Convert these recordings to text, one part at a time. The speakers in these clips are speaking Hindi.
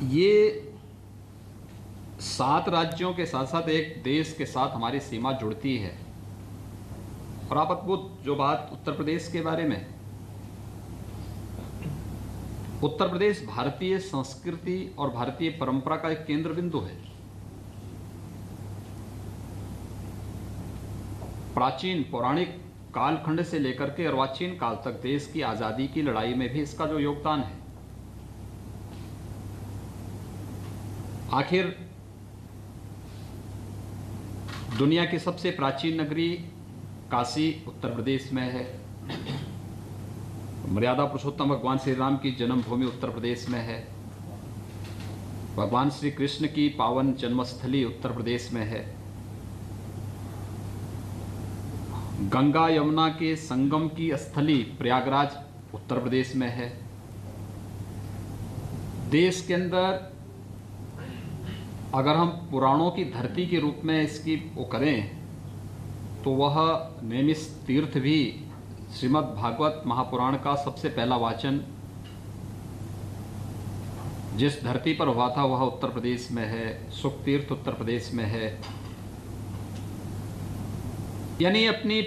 ये 7 राज्यों के साथ साथ एक देश के साथ हमारी सीमा जुड़ती है। और आप अद्भुत जो बात उत्तर प्रदेश के बारे में, उत्तर प्रदेश भारतीय संस्कृति और भारतीय परंपरा का एक केंद्र बिंदु है। प्राचीन पौराणिक कालखंड से लेकर के अर्वाचीन काल तक देश की आजादी की लड़ाई में भी इसका जो योगदान है, आखिर दुनिया की सबसे प्राचीन नगरी काशी उत्तर प्रदेश में है। मर्यादा पुरुषोत्तम भगवान श्री राम की जन्मभूमि उत्तर प्रदेश में है। भगवान श्री कृष्ण की पावन जन्मस्थली उत्तर प्रदेश में है। गंगा यमुना के संगम की स्थली प्रयागराज उत्तर प्रदेश में है। देश के अंदर अगर हम पुराणों की धरती के रूप में इसकी वो करें तो वह नैमिष तीर्थ भी श्रीमद् भागवत महापुराण का सबसे पहला वाचन जिस धरती पर हुआ था वह उत्तर प्रदेश में है। सुख तीर्थ उत्तर प्रदेश में है। यानी अपनी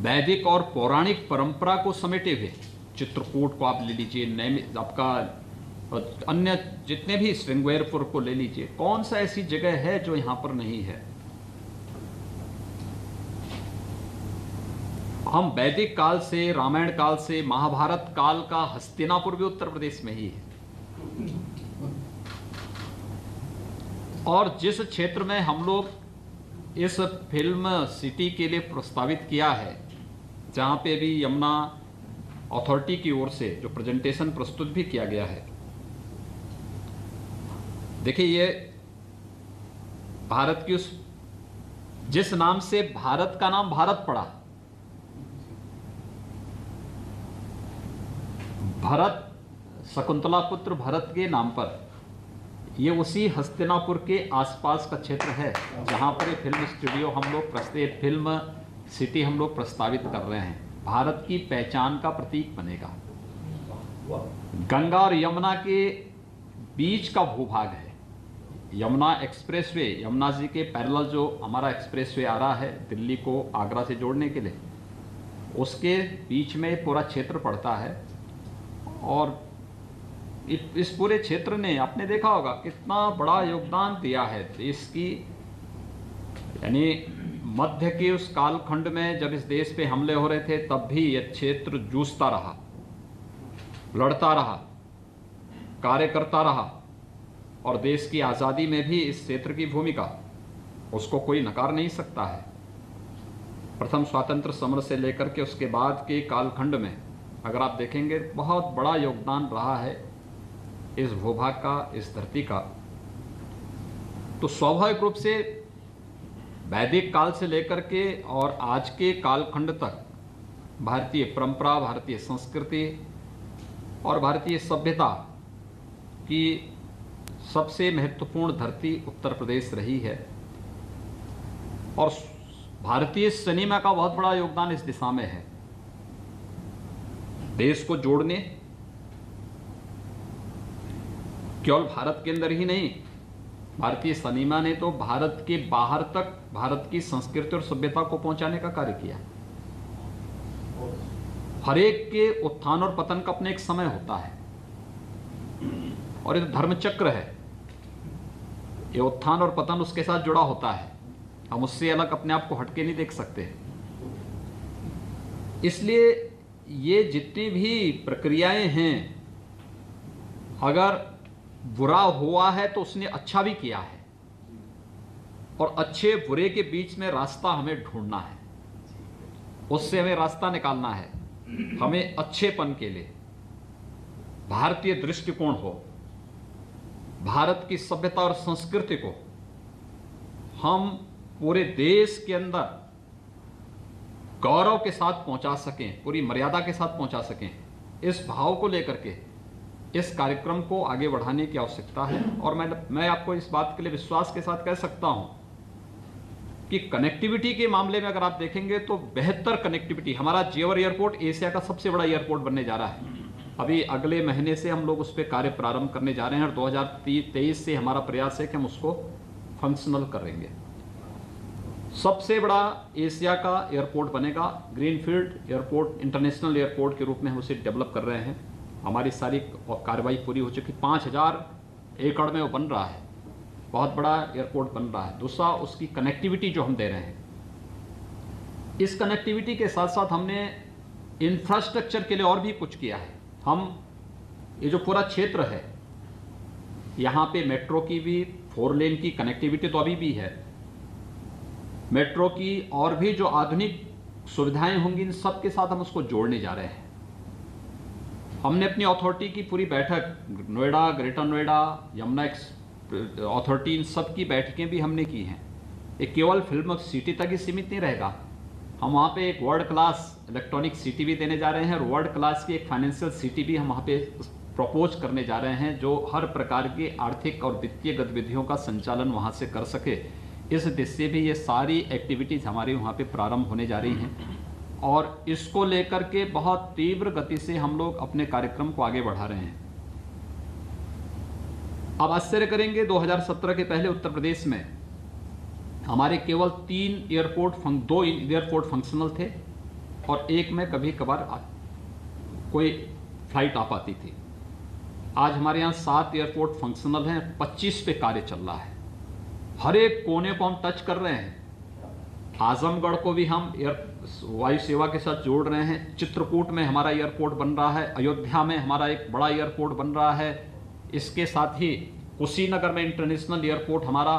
वैदिक और पौराणिक परंपरा को समेटे हुए चित्रकूट को आप ले लीजिए, आपका अन्य जितने भी श्रृंगेरपुर को ले लीजिए, कौन सा ऐसी जगह है जो यहां पर नहीं है। हम वैदिक काल से, रामायण काल से, महाभारत काल का हस्तिनापुर भी उत्तर प्रदेश में ही है। और जिस क्षेत्र में हम लोग इस फिल्म सिटी के लिए प्रस्तावित किया है, जहां पे भी यमुना अथॉरिटी की ओर से जो प्रेजेंटेशन प्रस्तुत भी किया गया है, देखिए ये भारत की उस जिस नाम से भारत का नाम भारत पड़ा, भरत, शकुंतला पुत्र भरत के नाम पर, ये उसी हस्तिनापुर के आसपास का क्षेत्र है जहां पर ये फिल्म स्टूडियो हम लोग फिल्म सिटी हम लोग प्रस्तावित कर रहे हैं। भारत की पहचान का प्रतीक बनेगा। गंगा और यमुना के बीच का भूभाग है। यमुना एक्सप्रेसवे, यमुना जी के पैरेलल जो हमारा एक्सप्रेसवे आ रहा है दिल्ली को आगरा से जोड़ने के लिए, उसके बीच में पूरा क्षेत्र पड़ता है। और इस पूरे क्षेत्र ने आपने देखा होगा कितना बड़ा योगदान दिया है देश की, यानी मध्य के उस कालखंड में जब इस देश पे हमले हो रहे थे तब भी यह क्षेत्र जूझता रहा, लड़ता रहा, कार्य करता रहा। और देश की आज़ादी में भी इस क्षेत्र की भूमिका उसको कोई नकार नहीं सकता है। प्रथम स्वातंत्र समर से लेकर के उसके बाद के कालखंड में अगर आप देखेंगे बहुत बड़ा योगदान रहा है इस भूभाग का, इस धरती का। तो स्वाभाविक रूप से वैदिक काल से लेकर के और आज के कालखंड तक भारतीय परंपरा, भारतीय संस्कृति और भारतीय सभ्यता की सबसे महत्वपूर्ण धरती उत्तर प्रदेश रही है। और भारतीय सिनेमा का बहुत बड़ा योगदान इस दिशा में है, देश को जोड़ने, केवल भारत के अंदर ही नहीं, भारतीय सिनेमा ने तो भारत के बाहर तक भारत की संस्कृति और सभ्यता को पहुंचाने का कार्य किया। हर एक के उत्थान और पतन का अपने एक समय होता है और ये धर्मचक्र है। ये उत्थान और पतन उसके साथ जुड़ा होता है, हम उससे अलग अपने आप को हटके नहीं देख सकते। इसलिए ये जितनी भी प्रक्रियाएं हैं, अगर बुरा हुआ है तो उसने अच्छा भी किया है, और अच्छे बुरे के बीच में रास्ता हमें ढूंढना है, उससे हमें रास्ता निकालना है। हमें अच्छेपन के लिए भारतीय दृष्टिकोण हो, भारत की सभ्यता और संस्कृति को हम पूरे देश के अंदर गौरव के साथ पहुंचा सकें, पूरी मर्यादा के साथ पहुंचा सकें, इस भाव को लेकर के इस कार्यक्रम को आगे बढ़ाने की आवश्यकता है। और मैं आपको इस बात के लिए विश्वास के साथ कह सकता हूं कि कनेक्टिविटी के मामले में अगर आप देखेंगे तो बेहतर कनेक्टिविटी, हमारा जेवर एयरपोर्ट एशिया का सबसे बड़ा एयरपोर्ट बनने जा रहा है। अभी अगले महीने से हम लोग उस पर कार्य प्रारंभ करने जा रहे हैं और 2023 से हमारा प्रयास है कि हम उसको फंक्शनल करेंगे। सबसे बड़ा एशिया का एयरपोर्ट बनेगा, ग्रीनफील्ड एयरपोर्ट, इंटरनेशनल एयरपोर्ट के रूप में हम उसे डेवलप कर रहे हैं। हमारी सारी कार्रवाई पूरी हो चुकी, 5000 एकड़ में वो बन रहा है, बहुत बड़ा एयरपोर्ट बन रहा है। दूसरा, उसकी कनेक्टिविटी जो हम दे रहे हैं, इस कनेक्टिविटी के साथ साथ हमने इंफ्रास्ट्रक्चर के लिए और भी कुछ किया है। हम ये जो पूरा क्षेत्र है, यहाँ पे मेट्रो की भी 4 लेन की कनेक्टिविटी तो अभी भी है, मेट्रो की और भी जो आधुनिक सुविधाएं होंगी, इन सब के साथ हम उसको जोड़ने जा रहे हैं। हमने अपनी अथॉरिटी की पूरी बैठक, नोएडा, ग्रेटर नोएडा, यमुना अथॉरिटी, इन सब की बैठकें भी हमने की हैं। ये केवल फिल्म सिटी तक ही सीमित नहीं रहेगा, हम वहाँ पे एक वर्ल्ड क्लास इलेक्ट्रॉनिक सिटी भी देने जा रहे हैं और वर्ल्ड क्लास की एक फाइनेंशियल सिटी भी हम वहाँ पे प्रपोज करने जा रहे हैं, जो हर प्रकार की आर्थिक और वित्तीय गतिविधियों का संचालन वहाँ से कर सके। इस दृष्टि से भी ये सारी एक्टिविटीज़ हमारी वहाँ पे प्रारंभ होने जा रही हैं और इसको लेकर के बहुत तीव्र गति से हम लोग अपने कार्यक्रम को आगे बढ़ा रहे हैं। अब आश्चर्य करेंगे, 2017 के पहले उत्तर प्रदेश में हमारे केवल 2 एयरपोर्ट फंक्शनल थे और एक में कभी कभार कोई फ्लाइट आ पाती थी। आज हमारे यहाँ 7 एयरपोर्ट फंक्शनल हैं, 25 पे कार्य चल रहा है। हर एक कोने को हम टच कर रहे हैं। आजमगढ़ को भी हम वायु सेवा के साथ जोड़ रहे हैं। चित्रकूट में हमारा एयरपोर्ट बन रहा है, अयोध्या में हमारा एक बड़ा एयरपोर्ट बन रहा है। इसके साथ ही कुशीनगर में इंटरनेशनल एयरपोर्ट हमारा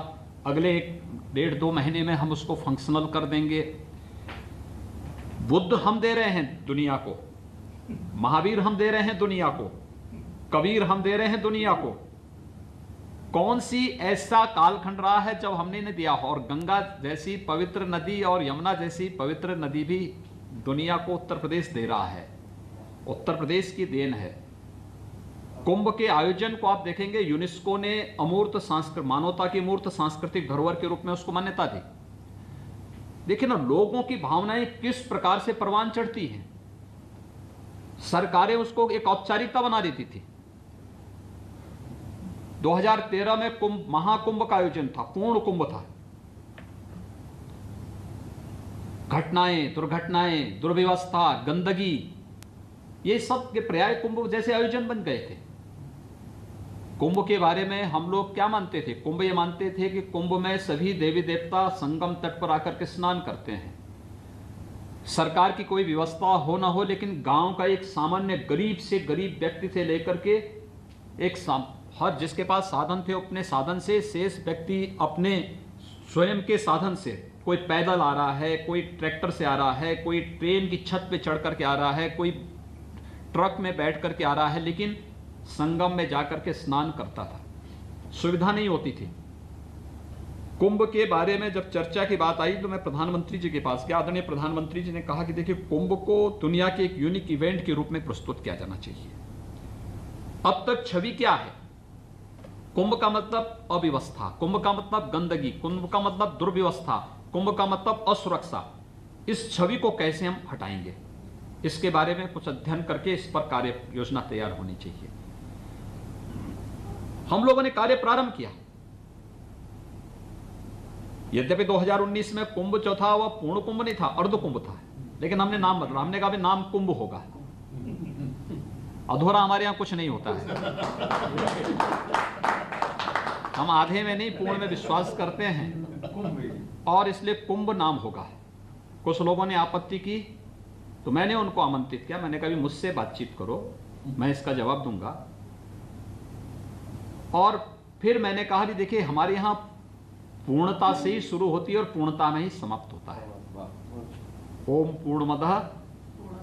अगले 1.5-2 महीने में हम उसको फंक्शनल कर देंगे। बुद्ध हम दे रहे हैं दुनिया को, महावीर हम दे रहे हैं दुनिया को, कबीर हम दे रहे हैं दुनिया को। कौन सी ऐसा कालखंड रहा है जब हमने नहीं दिया हो? और गंगा जैसी पवित्र नदी और यमुना जैसी पवित्र नदी भी दुनिया को उत्तर प्रदेश दे रहा है, उत्तर प्रदेश की देन है। कुंभ के आयोजन को आप देखेंगे, यूनेस्को ने अमूर्त मानवता की मूर्त सांस्कृतिक धरोहर के रूप में उसको मान्यता दी। देखिए ना, लोगों की भावनाएं किस प्रकार से परवान चढ़ती हैं। सरकारें उसको एक औपचारिकता बना देती थी। 2013 में महाकुंभ का आयोजन था, पूर्ण कुंभ था। घटनाएं, दुर्घटनाएं, दुर्व्यवस्था, गंदगी, ये सब के पर्याय कुंभ जैसे आयोजन बन गए थे। कुंभ के बारे में हम लोग क्या मानते थे? कुंभ ये मानते थे कि कुंभ में सभी देवी देवता संगम तट पर आकर के स्नान करते हैं। सरकार की कोई व्यवस्था हो ना हो, लेकिन गांव का एक सामान्य गरीब से गरीब व्यक्ति से लेकर के हर जिसके पास साधन थे अपने साधन से, शेष व्यक्ति अपने स्वयं के साधन से, कोई पैदल आ रहा है, कोई ट्रैक्टर से आ रहा है, कोई ट्रेन की छत पे चढ़ करके आ रहा है, कोई ट्रक में बैठ करके आ रहा है, लेकिन संगम में जाकर के स्नान करता था। सुविधा नहीं होती थी। कुंभ के बारे में जब चर्चा की बात आई तो मैं प्रधानमंत्री जी के पास गया। आदरणीय प्रधानमंत्री जी ने कहा कि देखिए, कुंभ को दुनिया के एक यूनिक इवेंट के रूप में प्रस्तुत किया जाना चाहिए। अब तक छवि क्या है? कुंभ का मतलब अव्यवस्था, कुंभ का मतलब गंदगी, कुंभ का मतलब दुर्व्यवस्था, कुंभ का मतलब असुरक्षा। इस छवि को कैसे हम हटाएंगे, इसके बारे में कुछ अध्ययन करके इस पर कार्य योजना तैयार होनी चाहिए। हम लोगों ने कार्य प्रारंभ किया। यद्यपि 2019 में कुंभ जो था वह पूर्ण कुंभ नहीं था, अर्ध कुंभ था, लेकिन हमने नाम बदला। हमने कहा नाम कुंभ होगा। अधूरा हमारे यहां कुछ नहीं होता है। हम आधे में नहीं, पूर्ण में विश्वास करते हैं और इसलिए कुंभ नाम होगा। कुछ लोगों ने आपत्ति की तो मैंने उनको आमंत्रित किया। मैंने कहा मुझसे बातचीत करो, मैं इसका जवाब दूंगा। और फिर मैंने कहा कि देखिए, हमारे यहां पूर्णता से ही शुरू होती है और पूर्णता में ही समाप्त होता है। ओम पूर्णमदः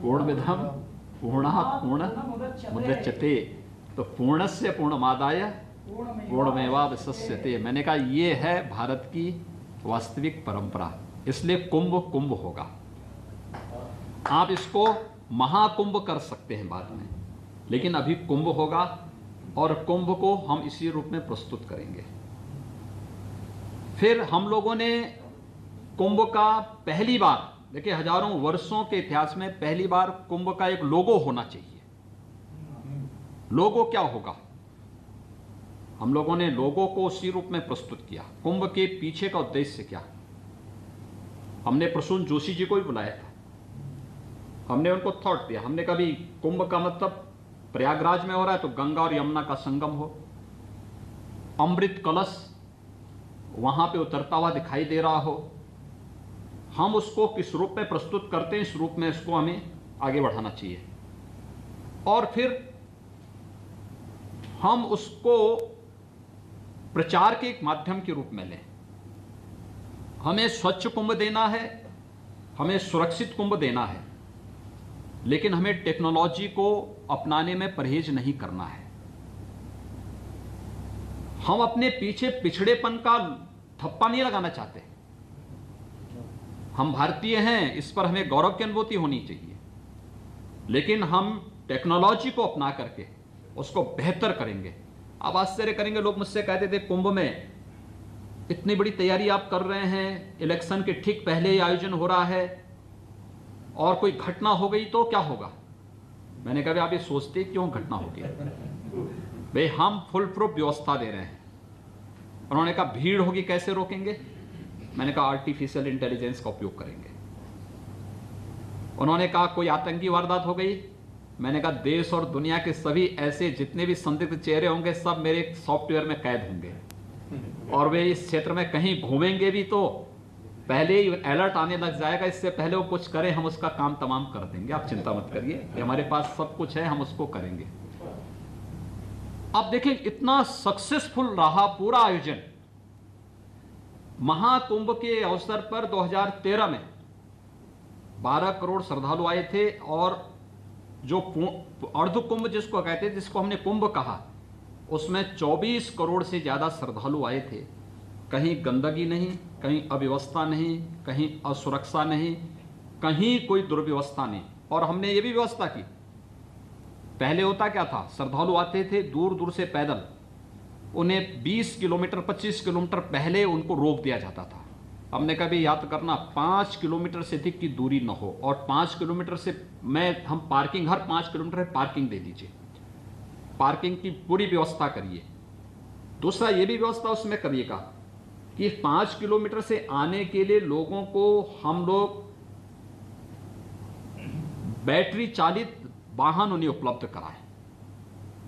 पूर्णमिदं पूर्णात् पूर्णमुदच्यते, तो पूर्णस्य पूर्णमादाय पूर्णमेवावशिष्यते। मैंने कहा ये है भारत की वास्तविक परंपरा, इसलिए कुंभ कुंभ होगा। आप इसको महाकुंभ कर सकते हैं बाद में, लेकिन अभी कुंभ होगा और कुंभ को हम इसी रूप में प्रस्तुत करेंगे। फिर हम लोगों ने कुंभ का पहली बार, देखिए हजारों वर्षों के इतिहास में पहली बार कुंभ का एक लोगो होना चाहिए। लोगो क्या होगा, हम लोगों ने लोगों को उसी रूप में प्रस्तुत किया। कुंभ के पीछे का उद्देश्य क्या, हमने प्रसून जोशी जी को भी बुलाया था, हमने उनको थॉट दिया, हमने कभी कुंभ का मतलब प्रयागराज में हो रहा है तो गंगा और यमुना का संगम हो, अमृत कलश वहां पे उतरता हुआ दिखाई दे रहा हो, हम उसको किस रूप में प्रस्तुत करते हैं, इस रूप में इसको हमें आगे बढ़ाना चाहिए। और फिर हम उसको प्रचार के एक माध्यम के रूप में लें। हमें स्वच्छ कुंभ देना है, हमें सुरक्षित कुंभ देना है, लेकिन हमें टेक्नोलॉजी को अपनाने में परहेज नहीं करना है। हम अपने पीछे पिछड़ेपन का थप्पा नहीं लगाना चाहते। हम भारतीय हैं, इस पर हमें गौरव की अनुभूति होनी चाहिए, लेकिन हम टेक्नोलॉजी को अपना करके उसको बेहतर करेंगे। अब आश्चर्य करेंगे, लोग मुझसे कहते थे कुंभ में इतनी बड़ी तैयारी आप कर रहे हैं, इलेक्शन के ठीक पहले ही आयोजन हो रहा है, और कोई घटना हो गई तो क्या होगा। मैंने कहा आप ये सोचते क्यों घटना होगी, भाई हम फुल प्रूफ व्यवस्था दे रहे हैं। उन्होंने कहा भीड़ होगी कैसे रोकेंगे, मैंने कहा आर्टिफिशियल इंटेलिजेंस का उपयोग करेंगे। उन्होंने कहा कोई आतंकी वारदात हो गई, मैंने कहा देश और दुनिया के सभी ऐसे जितने भी संदिग्ध चेहरे होंगे सब मेरे सॉफ्टवेयर में कैद होंगे, और वे इस क्षेत्र में कहीं घूमेंगे भी तो पहले ही अलर्ट आने लग जाएगा, इससे पहले वो कुछ करें हम उसका काम तमाम कर देंगे, आप चिंता मत करिए, हमारे पास सब कुछ है, हम उसको करेंगे। अब देखिए इतना सक्सेसफुल रहा पूरा आयोजन। महाकुंभ के अवसर पर 2013 में 12 करोड़ श्रद्धालु आए थे, और जो अर्ध कुंभ जिसको कहते हैं, जिसको हमने कुंभ कहा, उसमें 24 करोड़ से ज्यादा श्रद्धालु आए थे। कहीं गंदगी नहीं, कहीं अव्यवस्था नहीं, कहीं असुरक्षा नहीं, कहीं कोई दुर्व्यवस्था नहीं। और हमने ये भी व्यवस्था की, पहले होता क्या था, श्रद्धालु आते थे दूर दूर से पैदल, उन्हें 20 किलोमीटर 25 किलोमीटर पहले उनको रोक दिया जाता था। हमने कभी याद करना 5 किलोमीटर से अधिक की दूरी न हो, और 5 किलोमीटर से हम पार्किंग, हर 5 किलोमीटर पार्किंग दे दीजिए, पार्किंग की पूरी व्यवस्था करिए। दूसरा ये भी व्यवस्था उसमें करिएगा कि 5 किलोमीटर से आने के लिए लोगों को हम लोग बैटरी चालित वाहन उन्हें उपलब्ध कराएं,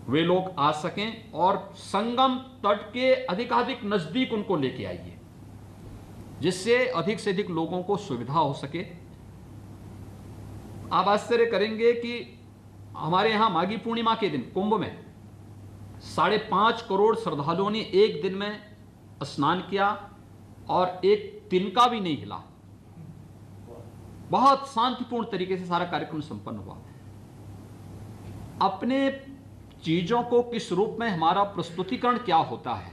वे लोग आ सकें, और संगम तट के अधिकाधिक नजदीक उनको लेके आइए, जिससे अधिक से अधिक लोगों को सुविधा हो सके। आप आश्चर्य करेंगे कि हमारे यहां माघी पूर्णिमा के दिन कुंभ में 5.5 करोड़ श्रद्धालुओं ने एक दिन में स्नान किया, और एक तिनका भी नहीं हिला। बहुत शांतिपूर्ण तरीके से सारा कार्यक्रम संपन्न हुआ। अपने चीजों को किस रूप में हमारा प्रस्तुतिकरण क्या होता है,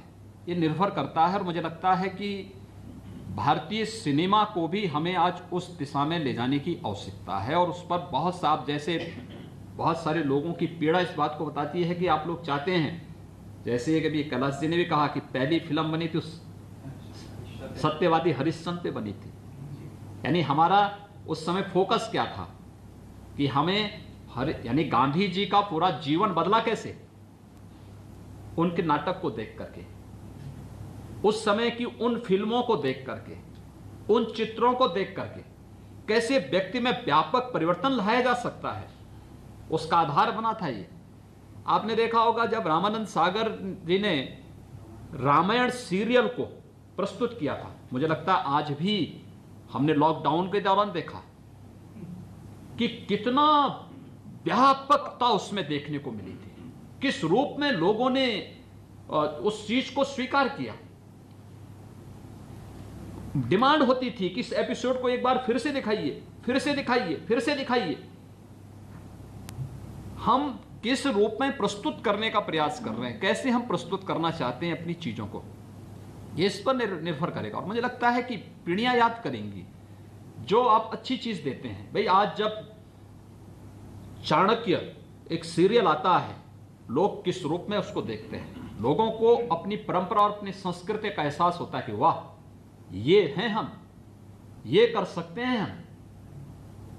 ये निर्भर करता है। और मुझे लगता है कि भारतीय सिनेमा को भी हमें आज उस दिशा में ले जाने की आवश्यकता है, और उस पर बहुत साफ, जैसे बहुत सारे लोगों की पीड़ा इस बात को बताती है कि आप लोग चाहते हैं, जैसे कभी कैलाश जी ने भी कहा कि पहली फिल्म बनी थी उस सत्यवादी हरिश्चंद्र पे बनी थी, यानी हमारा उस समय फोकस क्या था कि हमें यानी गांधी जी का पूरा जीवन बदला कैसे, उनके नाटक को देख करके, उस समय की उन फिल्मों को देख करके, उन चित्रों को देख करके कैसे व्यक्ति में व्यापक परिवर्तन लाया जा सकता है, उसका आधार बना था ये। आपने देखा होगा जब रामानंद सागर जी ने रामायण सीरियल को प्रस्तुत किया था, मुझे लगता है आज भी हमने लॉकडाउन के दौरान देखा कि कितना व्यापकता उसमें देखने को मिली थी, किस रूप में लोगों ने उस चीज को स्वीकार किया। डिमांड होती थी कि इस एपिसोड को एक बार फिर से दिखाइए, फिर से दिखाइए, फिर से दिखाइए। हम किस रूप में प्रस्तुत करने का प्रयास कर रहे हैं, कैसे हम प्रस्तुत करना चाहते हैं अपनी चीजों को, ये इस पर निर्भर करेगा। और मुझे लगता है कि पीढ़ियां याद करेंगी जो आप अच्छी चीज देते हैं। भाई आज जब चाणक्य एक सीरियल आता है, लोग किस रूप में उसको देखते हैं, लोगों को अपनी परंपरा और अपनी संस्कृति का एहसास होता है कि वाह ये हैं हम, ये कर सकते हैं हम,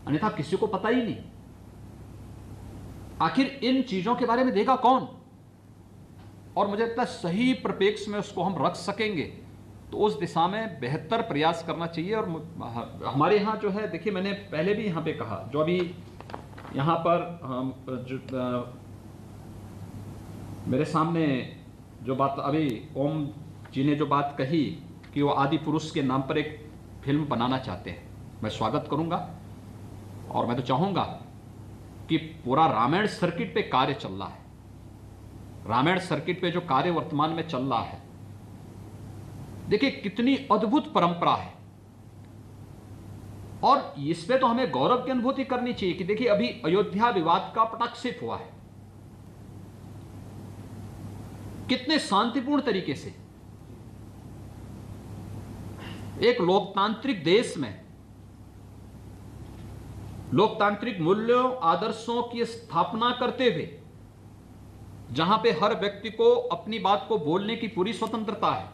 अन्यथा किसी को पता ही नहीं। आखिर इन चीजों के बारे में देगा कौन? और मुझे लगता है सही परिप्रेक्ष्य में उसको हम रख सकेंगे तो उस दिशा में बेहतर प्रयास करना चाहिए। और हमारे यहाँ जो है, देखिए मैंने पहले भी यहाँ पे कहा, जो अभी यहाँ पर मेरे सामने जो बात अभी ओम जी ने जो बात कही कि वो आदि पुरुष के नाम पर एक फिल्म बनाना चाहते हैं, मैं स्वागत करूंगा। और मैं तो चाहूंगा कि पूरा रामायण सर्किट पे कार्य चल रहा है, रामायण सर्किट पे जो कार्य वर्तमान में चल रहा है, देखिए कितनी अद्भुत परंपरा है। और इस पे तो हमें गौरव की अनुभूति करनी चाहिए कि देखिए अभी अयोध्या विवाद का पटाक्षेप हुआ है, कितने शांतिपूर्ण तरीके से एक लोकतांत्रिक देश में लोकतांत्रिक मूल्यों आदर्शों की स्थापना करते हुए, जहां पे हर व्यक्ति को अपनी बात को बोलने की पूरी स्वतंत्रता है,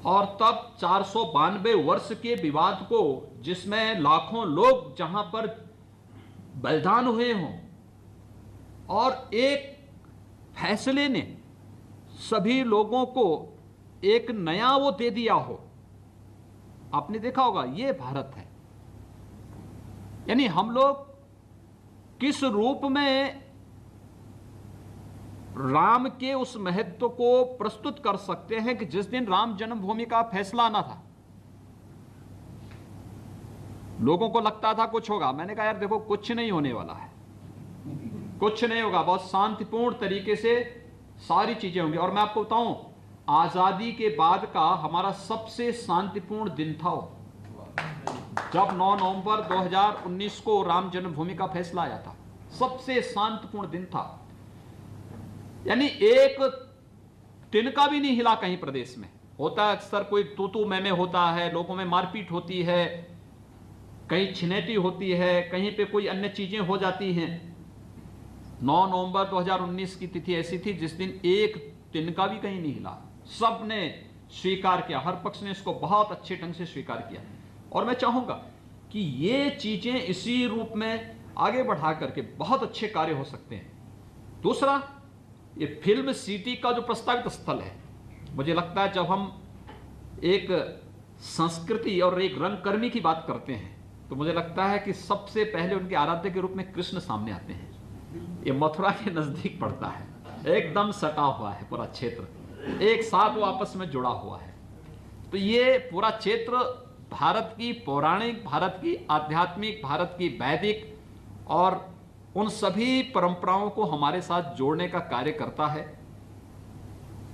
और तब 492 वर्ष के विवाद को, जिसमें लाखों लोग जहां पर बलिदान हुए हों, और एक फैसले ने सभी लोगों को एक नया वो दे दिया हो। आपने देखा होगा ये भारत है। यानी हम लोग किस रूप में राम के उस महत्व को प्रस्तुत कर सकते हैं कि जिस दिन राम जन्मभूमि का फैसला आना था, लोगों को लगता था कुछ होगा। मैंने कहा यार देखो कुछ नहीं होने वाला है, कुछ नहीं होगा, बहुत शांतिपूर्ण तरीके से सारी चीजें होंगी। और मैं आपको बताऊं, आजादी के बाद का हमारा सबसे शांतिपूर्ण दिन था जब 9 नवंबर 2019 को राम जन्मभूमि का फैसला आया था, सबसे शांतिपूर्ण दिन था। यानी एक तिनका भी नहीं हिला कहीं प्रदेश में। होता है अक्सर कोई तू मैं होता है, लोगों में मारपीट होती है, कहीं छिनैती होती है, कहीं पे कोई अन्य चीजें हो जाती हैं। 9 नवंबर 2019 की तिथि ऐसी थी जिस दिन एक तिनका भी कहीं नहीं हिला, सबने स्वीकार किया, हर पक्ष ने इसको बहुत अच्छे ढंग से स्वीकार किया। और मैं चाहूंगा कि ये चीजें इसी रूप में आगे बढ़ा करके बहुत अच्छे कार्य हो सकते हैं। दूसरा, ये फिल्म सिटी का जो प्रस्तावित स्थल है, मुझे लगता है जब हम एक संस्कृति और एक रंगकर्मी की बात करते हैं तो मुझे लगता है कि सबसे पहले उनके आराध्य के रूप में कृष्ण सामने आते हैं। ये मथुरा के नजदीक पड़ता है, एकदम सटा हुआ है पूरा क्षेत्र, एक साथ वो आपस में जुड़ा हुआ है। तो ये पूरा क्षेत्र भारत की पौराणिक, भारत की आध्यात्मिक, भारत की वैदिक और उन सभी परंपराओं को हमारे साथ जोड़ने का कार्य करता है।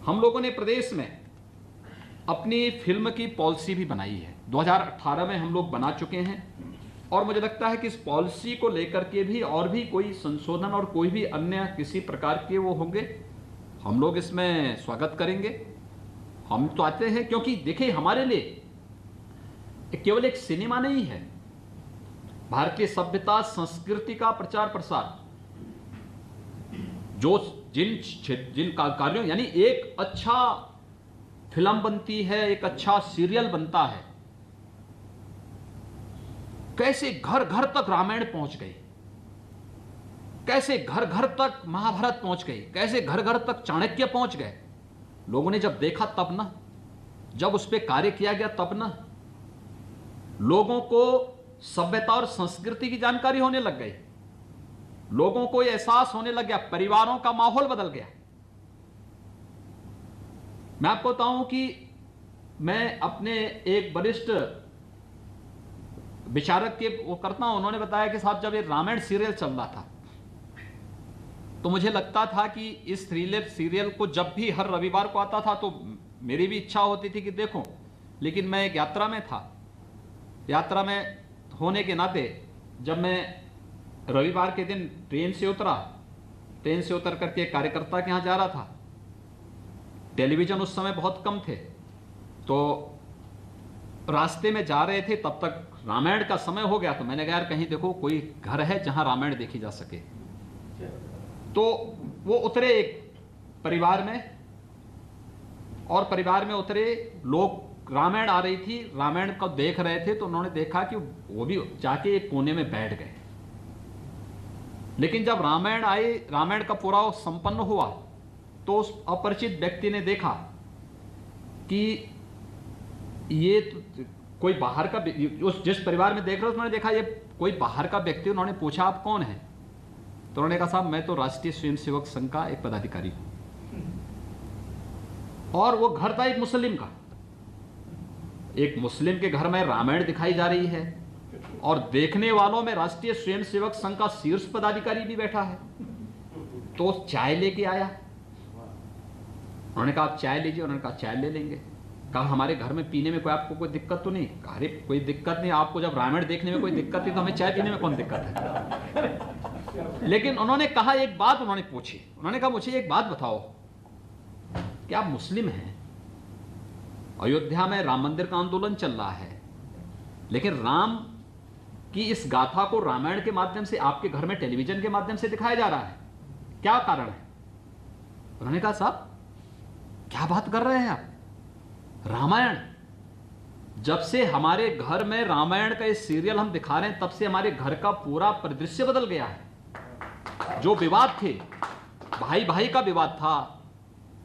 हम लोगों ने प्रदेश में अपनी फिल्म की पॉलिसी भी बनाई है, 2018 में हम लोग बना चुके हैं। और मुझे लगता है कि इस पॉलिसी को लेकर के भी और भी कोई संशोधन और कोई भी अन्य किसी प्रकार के वो होंगे, हम लोग इसमें स्वागत करेंगे। हम तो आते हैं क्योंकि देखिए हमारे लिए केवल एक सिनेमा नहीं है, भारतीय सभ्यता संस्कृति का प्रचार प्रसार, जो जिन कार्यों, यानी एक अच्छा फिल्म बनती है, एक अच्छा सीरियल बनता है, कैसे घर घर तक रामायण पहुंच गई, कैसे घर घर तक महाभारत पहुंच गई, कैसे घर घर तक चाणक्य पहुंच गए। लोगों ने जब देखा तब ना, जब उस पर कार्य किया गया तब ना, लोगों को सभ्यता और संस्कृति की जानकारी होने लग गई, लोगों को एहसास होने लग गया, परिवारों का माहौल बदल गया। मैं आपको बताऊं कि मैं अपने एक वरिष्ठ विचारक के वो करता हूं, उन्होंने बताया कि साहब जब ये रामायण सीरियल चल रहा था तो मुझे लगता था कि इस सीरियल को जब भी हर रविवार को आता था तो मेरी भी इच्छा होती थी कि देखूं, लेकिन मैं एक यात्रा में था, यात्रा में होने के नाते जब मैं रविवार के दिन ट्रेन से उतर करके कार्यकर्ता के यहाँ जा रहा था, टेलीविज़न उस समय बहुत कम थे, तो रास्ते में जा रहे थे, तब तक रामायण का समय हो गया। तो मैंने कहा यार कहीं देखो कोई घर है जहां रामायण देखी जा सके। तो वो उतरे एक परिवार में, और परिवार में उतरे लोग, रामायण आ रही थी, रामायण को देख रहे थे, तो उन्होंने देखा कि वो भी जाके एक कोने में बैठ गए। लेकिन जब रामायण आई, रामायण का पूरा संपन्न हुआ, तो उस अपरिचित व्यक्ति ने देखा कि ये कोई बाहर का, उस जिस परिवार में देख रहे हो उन्होंने देखा ये कोई बाहर का व्यक्ति। उन्होंने पूछा आप कौन है? तो उन्होंने कहा साहब मैं तो राष्ट्रीय स्वयंसेवक संघ का एक पदाधिकारी हूं, और वो घर था एक मुस्लिम का। एक मुस्लिम के घर में रामायण दिखाई जा रही है और देखने वालों में राष्ट्रीय स्वयंसेवक संघ का शीर्ष पदाधिकारी भी बैठा है। तो चाय लेके आया। उन्होंने कहा आप चाय लीजिए। उन्होंने कहा चाय ले लेंगे। कहा हमारे घर में पीने में कोई आपको कोई दिक्कत तो नहीं? कहा अरे कोई दिक्कत नहीं, आपको जब रामायण देखने में कोई दिक्कत नहीं तो हमें चाय पीने में कौन दिक्कत है? लेकिन उन्होंने कहा, एक बात उन्होंने पूछी। उन्होंने कहा मुझे एक बात बताओ, क्या आप मुस्लिम हैं? अयोध्या में राम मंदिर का आंदोलन चल रहा है, लेकिन राम की इस गाथा को रामायण के माध्यम से आपके घर में टेलीविजन के माध्यम से दिखाया जा रहा है, क्या कारण है? उन्होंने कहा साहब क्या बात कर रहे हैं आप? रामायण, जब से हमारे घर में रामायण का इस सीरियल हम दिखा रहे हैं तब से हमारे घर का पूरा परिदृश्य बदल गया है। जो विवाद थे, भाई भाई का विवाद था,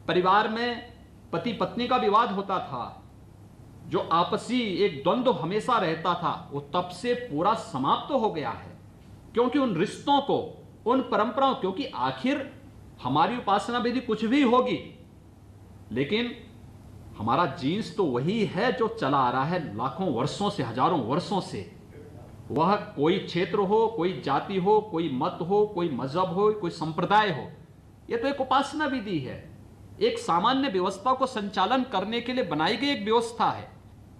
परिवार में पति पत्नी का विवाद होता था, जो आपसी एक द्वंद्व हमेशा रहता था, वो तब से पूरा समाप्त हो गया है। क्योंकि उन रिश्तों को, उन परंपराओं, क्योंकि आखिर हमारी उपासना विधि कुछ भी होगी, लेकिन हमारा जीन्स तो वही है जो चला आ रहा है लाखों वर्षों से, हजारों वर्षों से। वह कोई क्षेत्र हो, कोई जाति हो, कोई मत हो, कोई मजहब हो, कोई संप्रदाय हो, यह तो एक उपासना विधि है, एक सामान्य व्यवस्था को संचालन करने के लिए बनाई गई एक व्यवस्था है।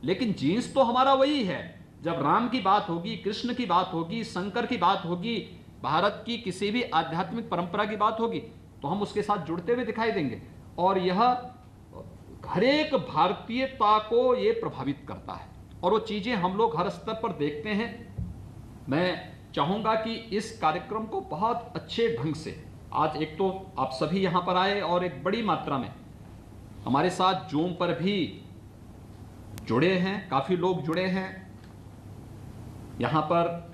लेकिन जीन्स तो हमारा वही है। जब राम की बात होगी, कृष्ण की बात होगी, शंकर की बात होगी, भारत की किसी भी आध्यात्मिक परंपरा की बात होगी, तो हम उसके साथ जुड़ते हुए दिखाई देंगे। और यह हर एक भारतीयता को यह प्रभावित करता है, और वो चीजें हम लोग हर स्तर पर देखते हैं। मैं चाहूंगा कि इस कार्यक्रम को बहुत अच्छे ढंग से, आज एक तो आप सभी यहां पर आए और एक बड़ी मात्रा में हमारे साथ जूम पर भी जुड़े हैं, काफी लोग जुड़े हैं। यहां पर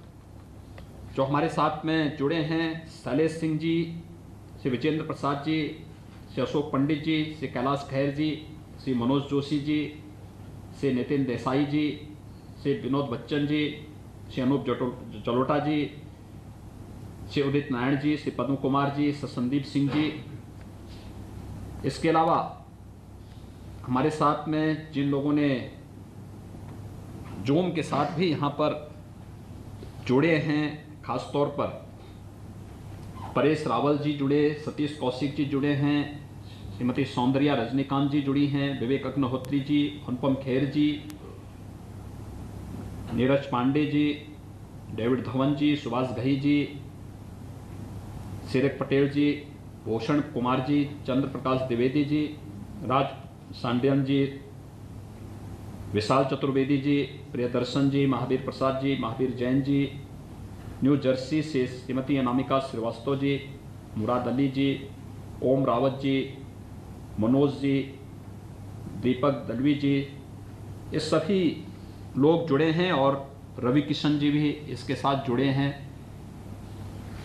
जो हमारे साथ में जुड़े हैं, शैलेश सिंह जी, श्री विजेंद्र प्रसाद जी, श्री अशोक पंडित जी, श्री कैलाश खैर जी, श्री मनोज जोशी जी, श्री नितिन देसाई जी, श्री विनोद बच्चन जी, श्री अनूप जलोटा जी, श्री उदित नारायण जी, श्री पद्म कुमार जी, श्री संदीप सिंह जी। इसके अलावा हमारे साथ में जिन लोगों ने जूम के साथ भी यहाँ पर जुड़े हैं, खास तौर पर परेश रावल जी जुड़े, सतीश कौशिक जी जुड़े हैं, श्रीमती सौंदर्या रजनीकांत जी जुड़ी हैं, विवेक अग्निहोत्री जी, अनुपम खेर जी, नीरज पांडे जी, डेविड धवन जी, सुभाष घई जी, सिरक पटेल जी, भूषण कुमार जी, चंद्र प्रकाश द्विवेदी जी, राज सांडियन जी, विशाल चतुर्वेदी जी, प्रियदर्शन जी, महावीर प्रसाद जी, महावीर जैन जी, न्यू जर्सी से श्रीमती अनामिका श्रीवास्तव जी, मुराद अली जी, ओम रावत जी, मनोज जी, दीपक दलवी जी, ये सभी लोग जुड़े हैं, और रवि किशन जी भी इसके साथ जुड़े हैं।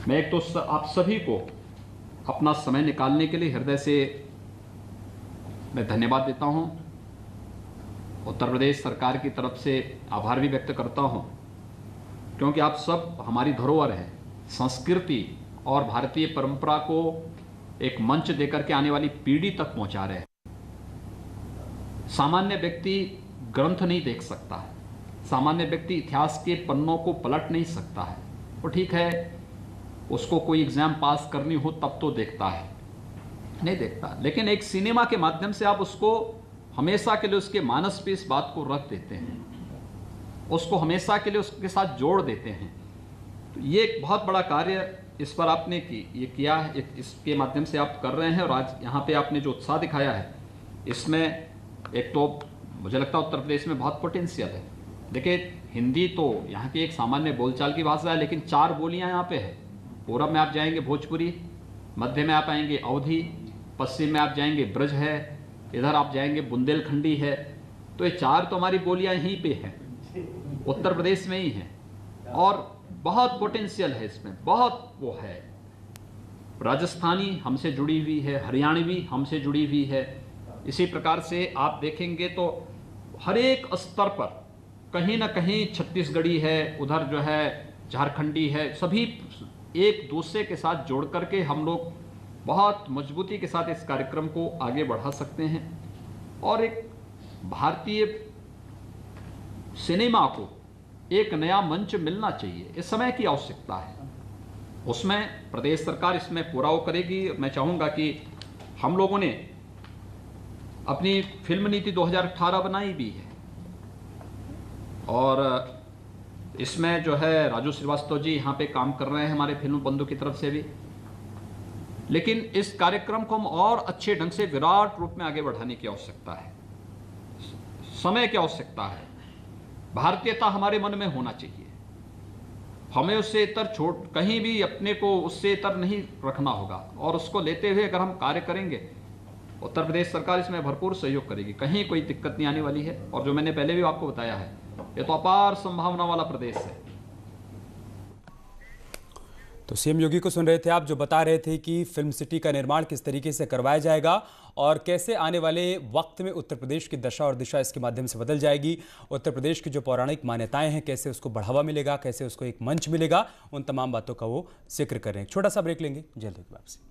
मैं एक तो आप सभी को अपना समय निकालने के लिए हृदय से मैं धन्यवाद देता हूं। उत्तर प्रदेश सरकार की तरफ से आभार भी व्यक्त करता हूं, क्योंकि आप सब हमारी धरोहर है, संस्कृति और भारतीय परंपरा को एक मंच देकर के आने वाली पीढ़ी तक पहुंचा रहे हैं। सामान्य व्यक्ति ग्रंथ नहीं देख सकता है, सामान्य व्यक्ति इतिहास के पन्नों को पलट नहीं सकता है। वो ठीक है, उसको कोई एग्जाम पास करनी हो तब तो देखता है, नहीं देखता। लेकिन एक सिनेमा के माध्यम से आप उसको हमेशा के लिए उसके मानस पे इस बात को रख देते हैं, उसको हमेशा के लिए उसके साथ जोड़ देते हैं। तो ये एक बहुत बड़ा कार्य इस पर आपने ये किया है, इसके माध्यम से आप कर रहे हैं। और आज यहाँ पे आपने जो उत्साह दिखाया है, इसमें एक तो मुझे लगता है उत्तर प्रदेश में बहुत पोटेंशियल है। देखिए, हिंदी तो यहाँ की एक सामान्य बोलचाल की भाषा है, लेकिन 4 बोलियाँ यहाँ पे है। पूरब में आप जाएंगे भोजपुरी, मध्य में आप आएंगे अवधी, पश्चिम में आप जाएंगे ब्रज है, इधर आप जाएंगे बुंदेलखंडी है। तो ये 4 तो हमारी बोलियां यहीं पे हैं, उत्तर प्रदेश में ही हैं। और बहुत पोटेंशियल है इसमें, बहुत वो है। राजस्थानी हमसे जुड़ी हुई है, हरियाणवी हमसे जुड़ी हुई है। इसी प्रकार से आप देखेंगे तो हर एक स्तर पर कहीं ना कहीं छत्तीसगढ़ी है, उधर जो है झारखंडी है, सभी एक दूसरे के साथ जोड़ करके हम लोग बहुत मजबूती के साथ इस कार्यक्रम को आगे बढ़ा सकते हैं। और एक भारतीय सिनेमा को एक नया मंच मिलना चाहिए, इस समय की आवश्यकता है। उसमें प्रदेश सरकार इसमें पूरा वो करेगी। मैं चाहूँगा कि हम लोगों ने अपनी फिल्म नीति 2018 बनाई भी है और इसमें जो है राजू श्रीवास्तव जी यहाँ पे काम कर रहे हैं हमारे फिल्म बंधु की तरफ से भी। लेकिन इस कार्यक्रम को हम और अच्छे ढंग से विराट रूप में आगे बढ़ाने की आवश्यकता है, समय की आवश्यकता है। भारतीयता हमारे मन में होना चाहिए, हमें उससे इतर छोड़ कहीं भी अपने को उससे इतर नहीं रखना होगा। और उसको लेते हुए अगर हम कार्य करेंगे, उत्तर प्रदेश सरकार इसमें भरपूर सहयोग करेगी, कहीं कोई दिक्कत नहीं आने वाली है। और जो मैंने पहले भी आपको बताया है, ये तो अपार संभावना वाला प्रदेश है। तो सीएम योगी को सुन रहे थे आप, जो बता रहे थे कि फिल्म सिटी का निर्माण किस तरीके से करवाया जाएगा और कैसे आने वाले वक्त में उत्तर प्रदेश की दशा और दिशा इसके माध्यम से बदल जाएगी। उत्तर प्रदेश की जो पौराणिक मान्यताएं हैं, कैसे उसको बढ़ावा मिलेगा, कैसे उसको एक मंच मिलेगा, उन तमाम बातों का वो जिक्र कर रहे हैं। छोटा सा ब्रेक लेंगे, जल्द होगी वापसी।